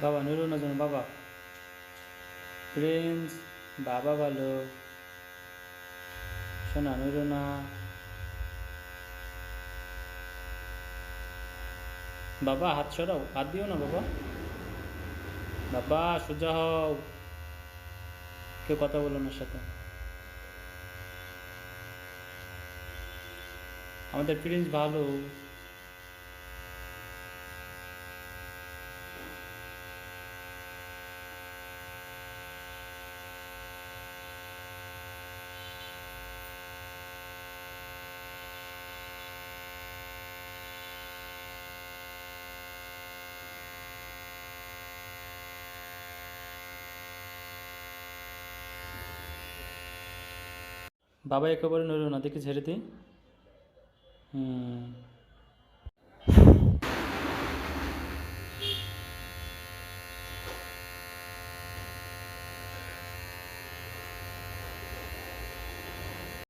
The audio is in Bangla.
বাবা নড়ো না যেন বাবা। প্রিন্স, বাবা ভালো। শোনা নড়ো না। বাবা হাত সরাও, হাত দিও না বাবা। বাবা সোজা হও। কেউ কথা বলো না সাথে। আমাদের প্রিন্স ভালো। বাবা একেবারে নড়ো না, দেখি ছেড়ে দিই। হুম।